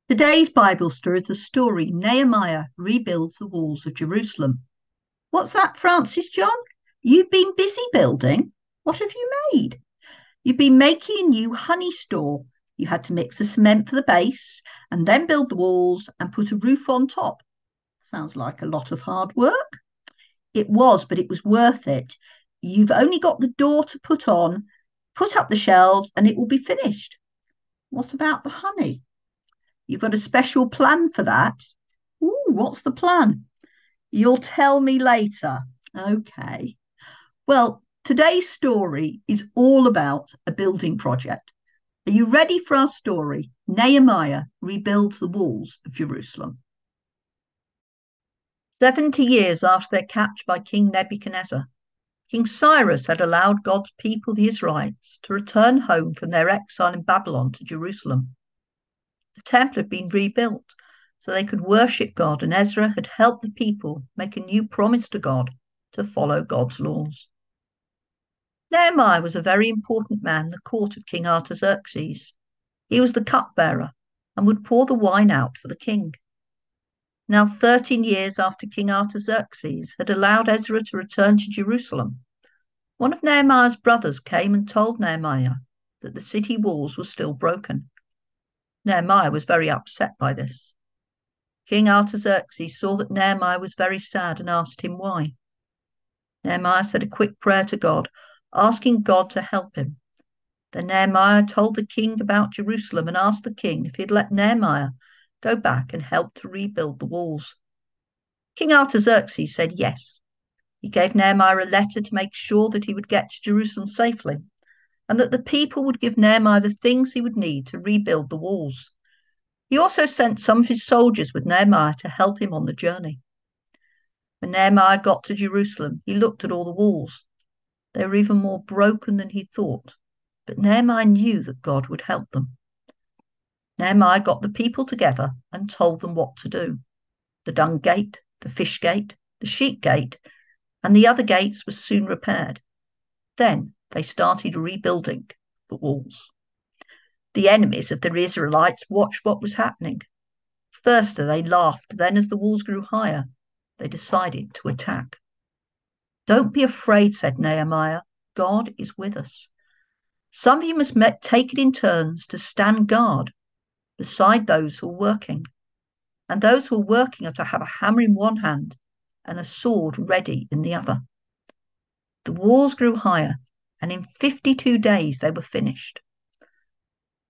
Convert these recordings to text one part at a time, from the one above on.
Today's Bible story is the story Nehemiah rebuilds the walls of Jerusalem. What's that, Francis John? You've been busy building? What have you made? You've been making a new honey store. You had to mix the cement for the base and then build the walls and put a roof on top. Sounds like a lot of hard work. It was, but it was worth it. You've only got the door to put on, put up the shelves, and it will be finished. What about the honey? You've got a special plan for that? Ooh, what's the plan? You'll tell me later. Okay. Well, today's story is all about a building project. Are you ready for our story? Nehemiah rebuilds the walls of Jerusalem. 70 years after their capture by King Nebuchadnezzar, King Cyrus had allowed God's people, the Israelites, to return home from their exile in Babylon to Jerusalem. The temple had been rebuilt so they could worship God, and Ezra had helped the people make a new promise to God to follow God's laws. Nehemiah was a very important man in the court of King Artaxerxes. He was the cupbearer and would pour the wine out for the king. Now, 13 years after King Artaxerxes had allowed Ezra to return to Jerusalem, one of Nehemiah's brothers came and told Nehemiah that the city walls were still broken. Nehemiah was very upset by this. King Artaxerxes saw that Nehemiah was very sad and asked him why. Nehemiah said a quick prayer to God, asking God to help him. Then Nehemiah told the king about Jerusalem and asked the king if he'd let Nehemiah go back and help to rebuild the walls. King Artaxerxes said yes. He gave Nehemiah a letter to make sure that he would get to Jerusalem safely, and that the people would give Nehemiah the things he would need to rebuild the walls. He also sent some of his soldiers with Nehemiah to help him on the journey. When Nehemiah got to Jerusalem, he looked at all the walls. They were even more broken than he thought, but Nehemiah knew that God would help them. Nehemiah got the people together and told them what to do. The dung gate, the fish gate, the sheep gate, and the other gates were soon repaired. Then they started rebuilding the walls. The enemies of the Israelites watched what was happening. First they laughed, then as the walls grew higher, they decided to attack. Don't be afraid, said Nehemiah. God is with us. Some of you must take it in turns to stand guard beside those who are working. And those who are working are to have a hammer in one hand and a sword ready in the other. The walls grew higher, and in 52 days they were finished.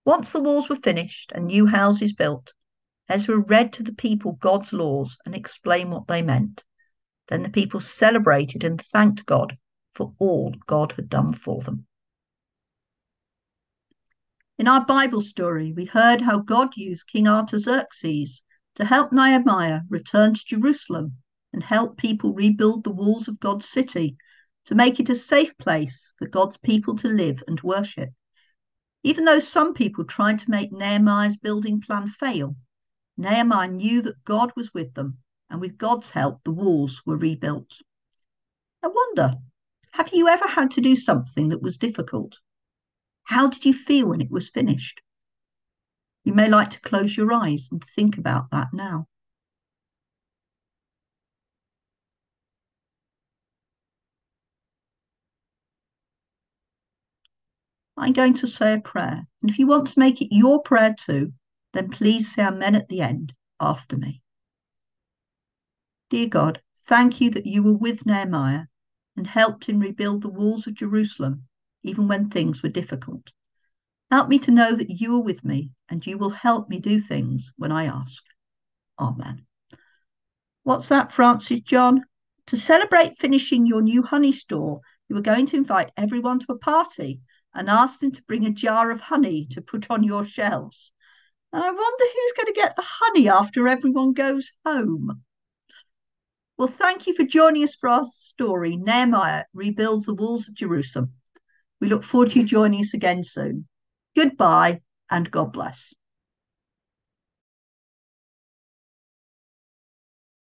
Once the walls were finished and new houses built, Ezra read to the people God's laws and explained what they meant. Then the people celebrated and thanked God for all God had done for them. In our Bible story, we heard how God used King Artaxerxes to help Nehemiah return to Jerusalem and help people rebuild the walls of God's city to make it a safe place for God's people to live and worship. Even though some people tried to make Nehemiah's building plan fail, Nehemiah knew that God was with them, and with God's help, the walls were rebuilt. I wonder, have you ever had to do something that was difficult? How did you feel when it was finished? You may like to close your eyes and think about that now. I'm going to say a prayer, and if you want to make it your prayer too, then please say amen at the end after me. Dear God, thank you that you were with Nehemiah and helped him rebuild the walls of Jerusalem, even when things were difficult. Help me to know that you are with me and you will help me do things when I ask. Amen. What's that, Francis John? To celebrate finishing your new honey store, you are going to invite everyone to a party and ask them to bring a jar of honey to put on your shelves. And I wonder who's going to get the honey after everyone goes home. Well, thank you for joining us for our story, Nehemiah Rebuilds the Walls of Jerusalem. We look forward to you joining us again soon. Goodbye and God bless.